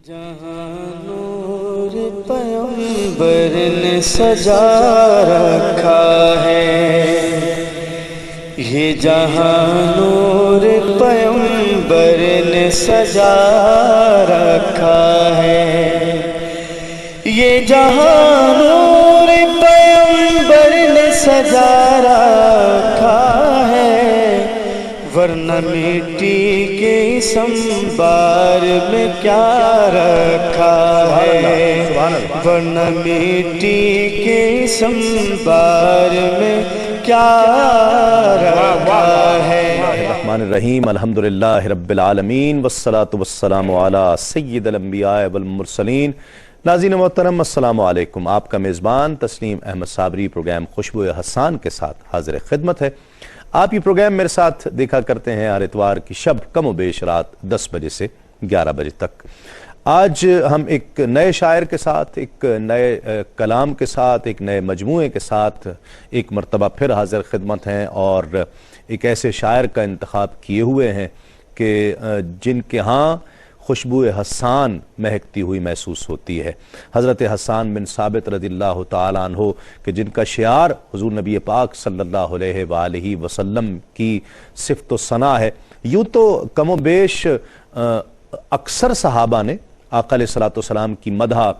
جہاں نور پیغمبر نے سجا رکھا ہے، یہ جہاں نور پیغمبر نے سجا رکھا ہے، یہ جہاں نور پیغمبر نے سجا رکھا ہے، ورنہ مٹی کے اس انبار میں کیا رکھا ہے، ورنہ مٹی کے اس انبار میں کیا رکھا ہے۔ الرحمن الرحیم، الحمدللہ رب العالمین، والصلاة والسلام علی سید الانبیاء والمرسلین۔ ناظرین محترم، السلام علیکم۔ آپ کا میزبان تسلیم احمد صابری پروگرام خوشبو حسان کے ساتھ حاضر خدمت ہے۔ آپ یہ پروگرام میرے ساتھ دیکھا کرتے ہیں ہر اتوار کی شب کم و بیش رات 10 بجے سے 11 بجے تک۔ آج ہم ایک نئے شاعر کے ساتھ، ایک نئے کلام کے ساتھ، ایک نئے مجموعے کے ساتھ ایک مرتبہ پھر حاضر خدمت ہیں، اور ایک ایسے شاعر کا انتخاب کیے ہوئے ہیں کہ جن کے ہاں خوشبو حسان مہکتی ہوئی محسوس ہوتی ہے۔ حضرت حسان بن ثابت رضی اللہ تعالیٰ عنہ کہ جن کا شعار حضور نبی پاک صلی اللہ علیہ وآلہ وسلم کی صفت و ثنا ہے۔ یوں تو کم و بیش اکثر صحابہ نے آقا علیہ السلام کی مدح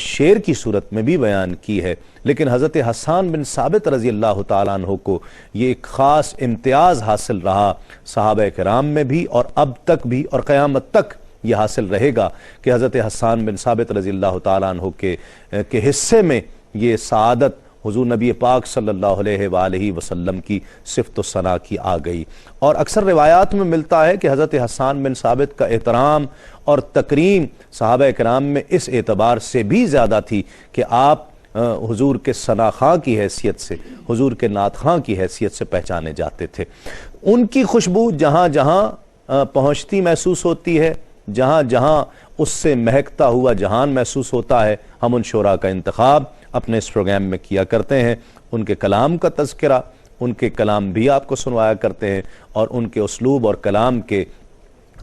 شعر کی صورت میں بھی بیان کی ہے، لیکن حضرت حسان بن ثابت رضی اللہ تعالیٰ عنہ کو یہ ایک خاص امتیاز حاصل رہا صحابہ کرام میں بھی، اور اب تک بھی اور قیامت تک یہ حاصل رہے گا کہ حضرت حسان بن ثابت رضی اللہ تعالیٰ عنہ کے حصے میں یہ سعادت حضور نبی پاک صلی اللہ علیہ وآلہ وسلم کی صفت و ثنا کی آ گئی۔ اور اکثر روایات میں ملتا ہے کہ حضرت حسان بن ثابت کا احترام اور تکریم صحابہ کرام میں اس اعتبار سے بھی زیادہ تھی کہ آپ حضور کے ثنا خواں کی حیثیت سے، حضور کے نعت خواں کی حیثیت سے پہچانے جاتے تھے۔ ان کی خوشبو جہاں جہاں پہنچتی محسوس ہوتی ہے، جہاں جہاں اس سے مہکتا ہوا جہان محسوس ہوتا ہے، ہم ان شعراء کا انتخاب اپنے اس پروگرام میں کیا کرتے ہیں۔ ان کے کلام کا تذکرہ، ان کے کلام بھی آپ کو سنوایا کرتے ہیں، اور ان کے اسلوب اور کلام کے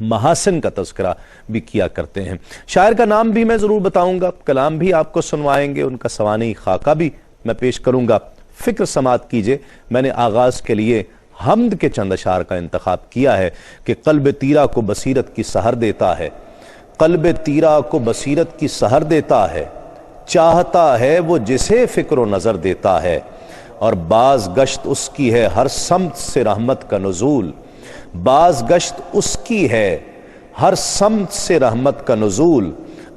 محاسن کا تذکرہ بھی کیا کرتے ہیں۔ شاعر کا نام بھی میں ضرور بتاؤں گا، کلام بھی آپ کو سنوائیں گے، ان کا سوانح خاکہ بھی میں پیش کروں گا۔ فکر سماعت کیجئے، میں نے آغاز کے لیے حمد کے چند اشعار کا انتخاب کیا ہے کہ قلب تیرا کو بصیرت کی سحر دیتا ہے، قلب تیرا کو بصیرت کی سحر دیتا ہے، چاہتا ہے وہ جسے فکر و نظر دیتا ہے، اور باز گشت اس کی ہے ہر سمت سے رحمت کا نزول، باز گشت اس کی ہے ہر سمت سے رحمت کا نزول،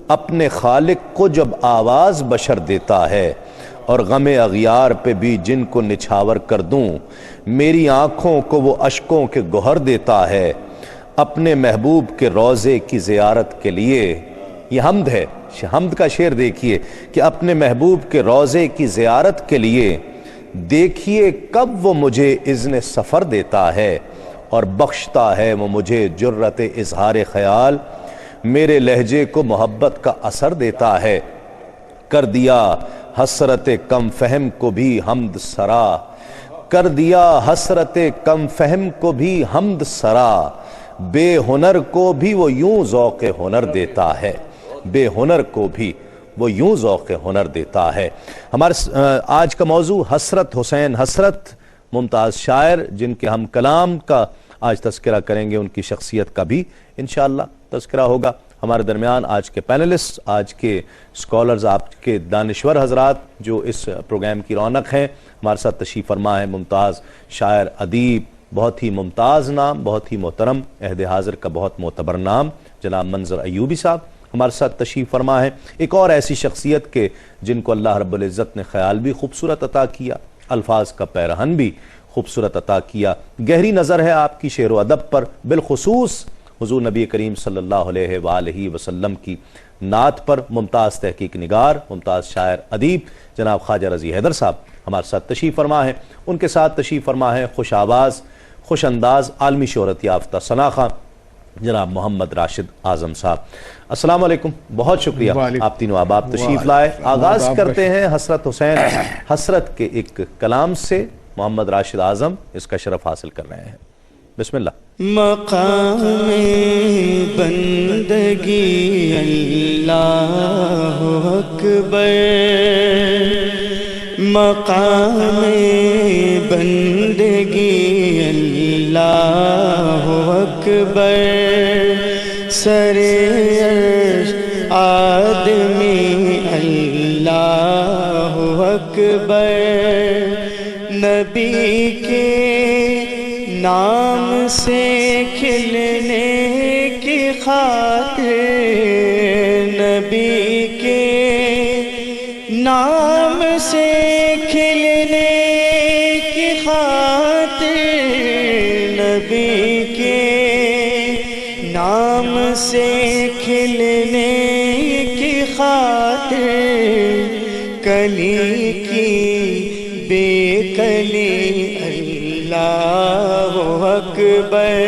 اپنے خالق کو جب آواز بشر دیتا ہے، اور غم اغیار پہ بھی جن کو نچھاور کر دوں، میری آنکھوں کو وہ اشکوں کے گوہر دیتا ہے، اپنے محبوب کے روضے کی زیارت کے لیے۔ یہ حمد ہے، حمد کا شعر دیکھیے کہ اپنے محبوب کے روضے کی زیارت کے لیے دیکھیے کب وہ مجھے اذن سفر دیتا ہے، اور بخشتا ہے وہ مجھے جرت اظہار خیال، میرے لہجے کو محبت کا اثر دیتا ہے، کر دیا حسرت کم فہم کو بھی حمد سرا، کر دیا حسرت کم فہم کو بھی حمد سرا، بے ہنر کو بھی وہ یوں ذوق ہنر دیتا ہے، بے ہنر کو بھی وہ یوں ذوق ہنر دیتا ہے۔ ہمارے آج کا موضوع حسرت حسین حسرت، ممتاز شاعر جن کے ہم کلام کا آج تذکرہ کریں گے، ان کی شخصیت کا بھی انشاءاللہ تذکرہ ہوگا۔ ہمارے درمیان آج کے پینلسٹ، آج کے سکولرز، آپ کے دانشور حضرات جو اس پروگرام کی رونق ہیں، ہمارے ساتھ تشریف فرما ہے ممتاز شاعر ادیب، بہت ہی ممتاز نام، بہت ہی محترم، عہد حاضر کا بہت معتبر نام، جناب منظر ایوبی صاحب ہمارے ساتھ تشریف فرما ہے۔ ایک اور ایسی شخصیت کے جن کو اللہ رب العزت نے خیال بھی خوبصورت عطا کیا، الفاظ کا پیرہن بھی خوبصورت عطا کیا، گہری نظر ہے آپ کی شعر و ادب پر، بالخصوص حضور نبی کریم صلی اللہ علیہ وآلہ وسلم کی نعت پر، ممتاز تحقیق نگار، ممتاز شاعر ادیب جناب خواجہ رضی حیدر صاحب ہمارے ساتھ تشریف فرما ہے۔ ان کے ساتھ تشریف فرما ہے خوش آواز، خوش انداز، عالمی شہرت یافتہ ثنا خواں جناب محمد راشد اعظم صاحب۔ السلام علیکم، بہت شکریہ آپ تینوں احباب تشریف لائے۔ آغاز کرتے ہیں حسرت حسین حسرت کے ایک کلام سے، محمد راشد اعظم اس کا شرف حاصل کر رہے ہیں۔ بسم اللہ. مقام بندگی اللہ اکبر، مقام بندگی اللہ اکبر، سر عرش آدمی اللہ اکبر، نبی کے نام سے کھلنے کی خاطر، نبی کے نام سے کھلنے کی خاطر، نبی کے نام سے کھلنے کی خاطر، کلی کی بے کلی اللہ اکبر،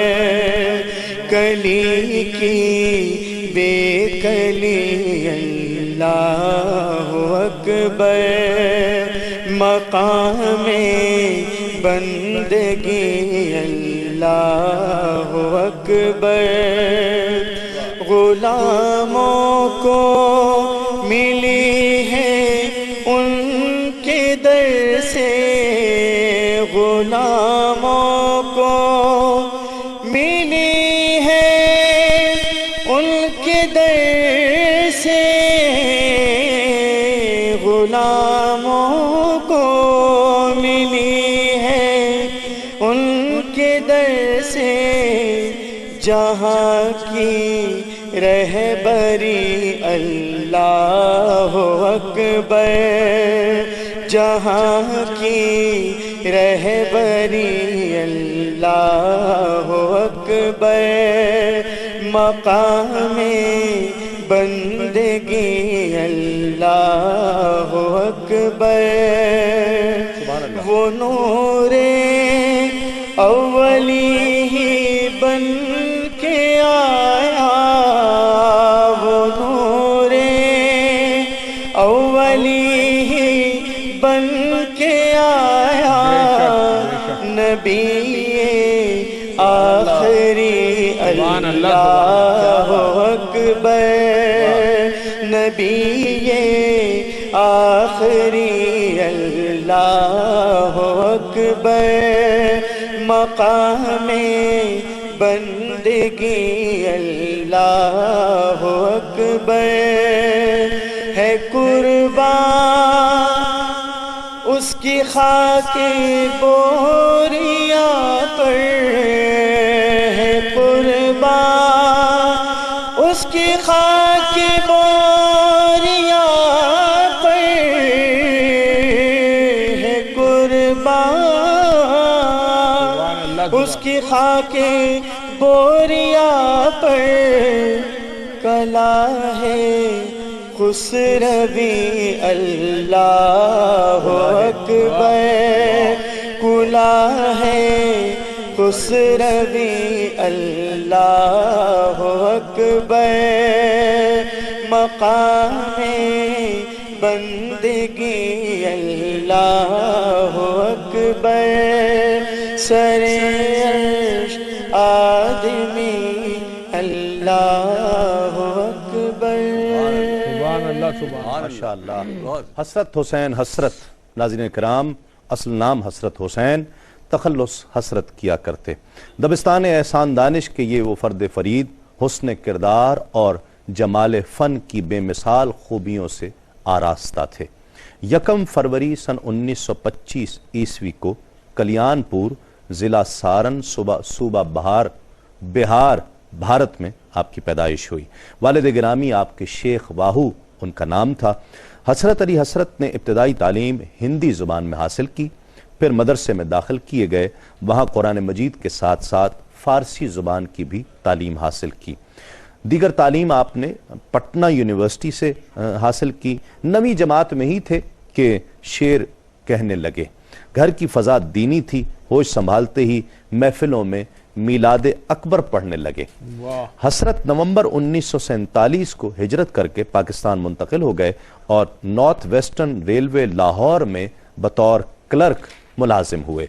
کلی کی بے کلی اللہ اکبر، مقام بندگی اللہ اکبر، غلاموں کو ملی ہے ان کے در سے، غلاموں کو ملی ہے ان کے در سے، غلاموں کو ملی ہے ان کے در سے، جہاں کی رہبری اللہ اکبر، جہاں کی رہبری اللہ اکبر، مقام بندگی اللہ اکبر، وہ نور اولی ہی بن کے آیا، وہ نور اولی ہی بن کے آیا، نبی آخری اللہ اکبر، نبی آخری اللہ اکبر، مقام بندگی اللہ اکبر، ہے قربان اس کی خاک بوریا پر، ہے قربان اس کی خاک بوریا پر، ہے قربان اس کی خاک بوریا پر، کلا ہے خسروی اللہ اکبر، کلا ہے خسروی اللہ اکبر، مقام بندگی اللہ اکبر، سر عرش آدمی اللہ اکبر۔ ماشاء اللہ۔ حسرت حسین حسرت، ناظرین کرام، اصل نام حسرت حسین، تخلص حسرت کیا کرتے۔ دبستان احسان دانش کے یہ وہ فرد فرید، حسن کردار اور جمال فن کی بے مثال خوبیوں سے آراستہ تھے۔ 1 فروری سن 1925 عیسوی کو کلیان پور، ضلع سارن، صوبہ بہار، بھارت میں آپ کی پیدائش ہوئی۔ والد گرامی آپ کے شیخ واہو ان کا نام تھا۔ حسرت علی حسرت نے ابتدائی تعلیم ہندی زبان میں حاصل کی، پھر مدرسے میں داخل کیے گئے، وہاں قرآن مجید کے ساتھ ساتھ فارسی زبان کی بھی تعلیم حاصل کی۔ دیگر تعلیم آپ نے پٹنہ یونیورسٹی سے حاصل کی۔ 9ویں جماعت میں ہی تھے کہ شعر کہنے لگے۔ گھر کی فضا دینی تھی، ہوش سنبھالتے ہی محفلوں میں میلاد اکبر پڑھنے لگے۔ حسرت نومبر 1947 کو ہجرت کر کے پاکستان منتقل ہو گئے اور نارتھ ویسٹرن ریلوے لاہور میں بطور کلرک ملازم ہوئے۔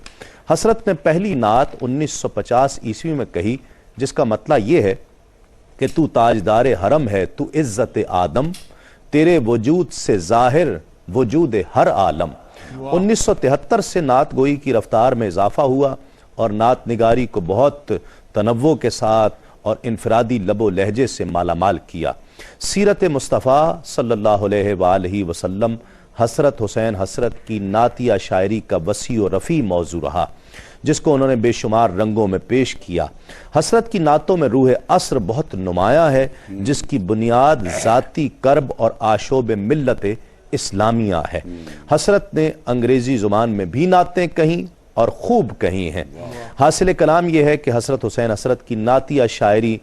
حسرت نے پہلی نعت 1950 عیسوی میں کہی، جس کا مطلب یہ ہے کہ تو تاجدار حرم ہے، تو عزت آدم، تیرے وجود سے ظاہر وجود ہر عالم۔ 1973 سے نعت گوئی کی رفتار میں اضافہ ہوا اور نعت نگاری کو بہت تنوع کے ساتھ اور انفرادی لب و لہجے سے مالا مال کیا۔ سیرت مصطفیٰ صلی اللہ علیہ وآلہ وسلم حسرت حسین حسرت کی نعتیہ شاعری کا وسیع و رفیع موضوع رہا، جس کو انہوں نے بے شمار رنگوں میں پیش کیا۔ حسرت کی نعتوں میں روح عصر بہت نمایاں ہے، جس کی بنیاد ذاتی کرب اور آشوب ملت اسلامیہ ہے۔ حسرت نے انگریزی زبان میں بھی نعتیں کہیں اور خوب کہیں ہیں۔ حاصل کلام یہ ہے کہ حسرت حسین حسرت کی نعتیہ شاعری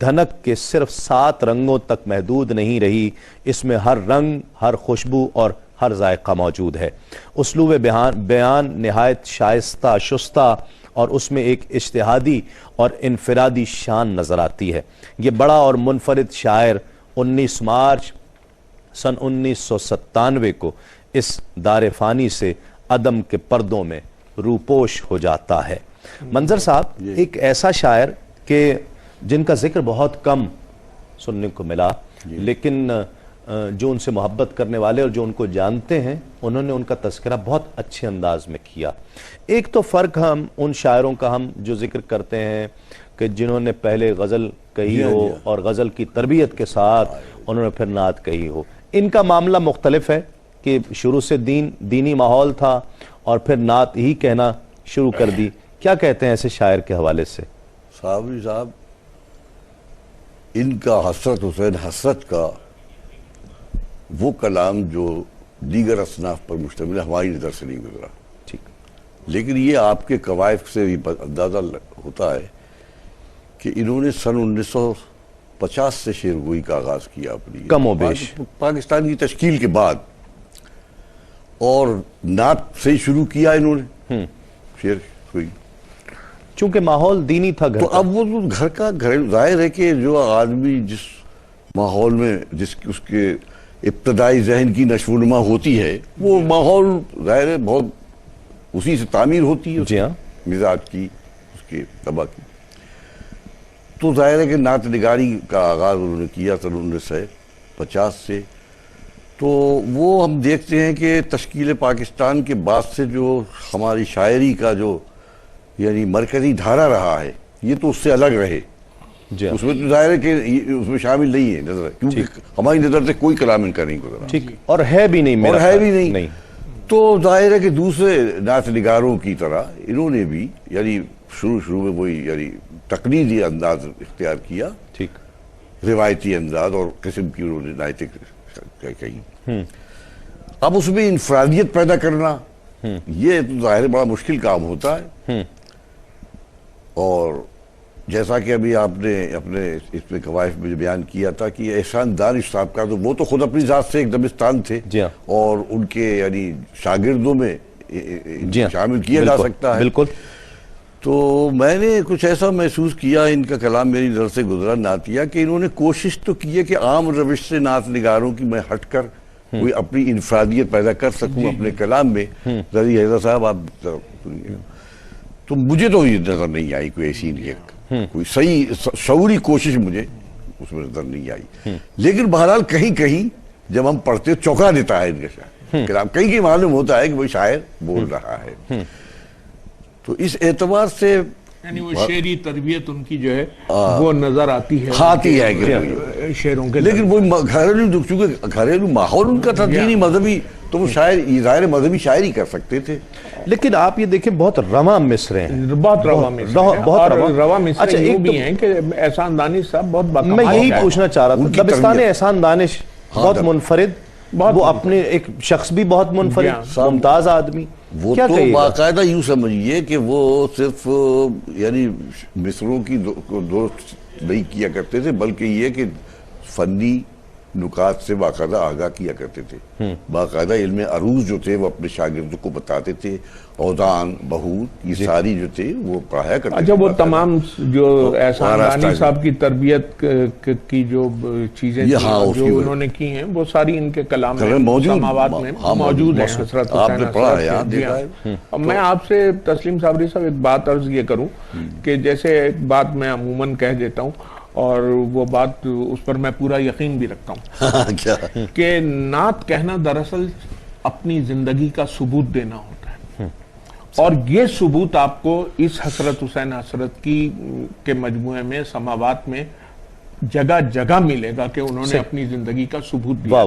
دھنک کے صرف 7 رنگوں تک محدود نہیں رہی، اس میں ہر رنگ، ہر خوشبو اور ہر ذائقہ موجود ہے۔ اسلوب بیان نہایت شائستہ شستہ اور اس میں ایک اجتہادی اور انفرادی شان نظر آتی ہے۔ یہ بڑا اور منفرد شاعر 19 مارچ سن 1997 کو اس دار فانی سے عدم کے پردوں میں روپوش ہو جاتا ہے۔ منظر صاحب ایک ایسا شاعر کہ جن کا ذکر بہت کم سننے کو ملا، لیکن جو ان سے محبت کرنے والے اور جو ان کو جانتے ہیں انہوں نے ان کا تذکرہ بہت اچھے انداز میں کیا۔ ایک تو فرق ہم ان شاعروں کا ہم جو ذکر کرتے ہیں کہ جنہوں نے پہلے غزل کہی ہو اور غزل کی تربیت کے ساتھ انہوں نے پھر نعت کہی ہو، ان کا معاملہ مختلف ہے کہ شروع سے دینی ماحول تھا اور پھر نعت ہی کہنا شروع کر دی۔ کیا کہتے ہیں ایسے شاعر کے حوالے سے؟ صابری صاحب، ان کا حسرت حسین حسرت کا وہ کلام جو دیگر اصناف پر مشتمل ہے ہماری نظر سے نہیں گزرا، ٹھیک، لیکن یہ آپ کے قوائف سے بھی اندازہ ہوتا ہے کہ انہوں نے سن 1950 سے شعر گوئی کا آغاز کیا اپنی کم و بیش پاکستان کی تشکیل کے بعد، اور نعت سے شروع کیا انہوں نے شعر گوئی، چونکہ ماحول دینی تھا گھر تو کا۔ اب وہ گھر ظاہر ہے کہ جو آدمی جس ماحول میں اس کے ابتدائی ذہن کی نشو و نما ہوتی ہے، وہ ماحول ظاہر ہے بہت اسی سے تعمیر ہوتی ہے، جی ہاں، مزاج کی، اس کے طبع کی۔ تو ظاہر ہے کہ نعت نگاری کا آغاز انہوں نے کیا سن 1950 سے، تو وہ ہم دیکھتے ہیں کہ تشکیل پاکستان کے بعد سے جو ہماری شاعری کا جو یعنی مرکزی دھارا رہا ہے، یہ تو اس سے الگ رہے۔ جی اس میں تو ظاہر ہے کہ اس میں شامل نہیں ہے نظر، کیونکہ ہماری نظر سے کوئی کلام ان کا نہیں گزرا، ٹھیک، اور ہے بھی نہیں، اور ہے بھی نہیں۔ تو ظاہر ہے کہ دوسرے نعت نگاروں کی طرح انہوں نے بھی یعنی شروع میں وہی یعنی تقلیدی انداز اختیار کیا، ٹھیک، روایتی انداز اور قسم کی انہوں نے نعتیں کہیں۔ اب اس میں انفرادیت پیدا کرنا یہ تو ظاہر بڑا مشکل کام ہوتا ہے، اور جیسا کہ ابھی آپ نے اپنے اس میں قوائف میں بیان کیا تھا کہ احسان دانش صاحب کا، تو وہ تو خود اپنی ذات سے ایک دبستان تھے، اور ان کے یعنی شاگردوں میں شامل کیا جا سکتا ہے، بالکل۔ تو میں نے کچھ ایسا محسوس کیا، ان کا کلام میری نظر سے گزرا نعتیہ، کہ انہوں نے کوشش تو کی ہے کہ عام روش سے نعت نگاروں کی میں ہٹ کر کوئی اپنی انفرادیت پیدا کر سکوں اپنے کلام میں۔ ذرا حیدر صاحب آپ سنیے، تو مجھے تو یہ نظر نہیں آئی کوئی ایسی کوئی صحیح شعوری کوشش مجھے اس میں نظر نہیں آئی، لیکن بہرحال کہیں کہیں جب ہم پڑھتے چونکا دیتا ہے ان کا کلام، کہیں کہیں معلوم ہوتا ہے کہ وہ شاعر بول رہا ہے۔ تو اس اعتبار سے یعنی وہ شعری تربیت ان کی جو ہے وہ نظر آتی ہے، آتی ہے کہ شعروں کے، لیکن وہ گھریلو، چونکہ گھریلو ماحول ان کا تھا دینی مذہبی، تو وہ شاعر ظاہر مذہبی شاعری کر سکتے تھے۔ لیکن آپ یہ دیکھیں بہت رواں مصرے ہیں، بہت رواں مصرے ہیں، بہت اور رواں اچھا، مصرے ایک یہ بھی ہیں کہ احسان دانش صاحب بہت باکمال، میں یہی پوچھنا چاہ رہا تھا، دبستان احسان دانش بہت منفرد، وہ اپنے ایک شخص بھی بہت منفرد، ممتاز آدمی، وہ تو باقاعدہ یوں سمجھیے کہ وہ صرف یعنی مصروں کی دوست نہیں کیا کرتے تھے، بلکہ یہ کہ فنی نکات سے باقاعدہ آگاہ کیا کرتے تھے. باقاعدہ علم عروض جو تھے وہ اپنے شاگردوں کو بتاتے تھے. اوزان، بہوت، یہ ساری جو تھے وہ پڑھایا کرتے تھے. اچھا، وہ تمام جو احسان رانی صاحب کی تربیت کی جو چیزیں جو انہوں نے کی ہیں وہ ساری ان کے کلام میں سماوات میں موجود ہیں. حضرت آپ نے پڑھا ہے. میں آپ سے تسلیم صابری صاحب ایک بات عرض یہ کروں کہ جیسے ایک بات میں عموماً کہہ دیتا ہوں اور وہ بات اس پر میں پورا یقین بھی رکھتا ہوں کہ نعت کہنا دراصل اپنی زندگی کا ثبوت دینا ہوتا ہے، اور یہ ثبوت آپ کو اس حسرت حسین حسرت کے مجموعے میں سماوات میں جگہ جگہ ملے گا کہ انہوں نے اپنی زندگی کا ثبوت دیا.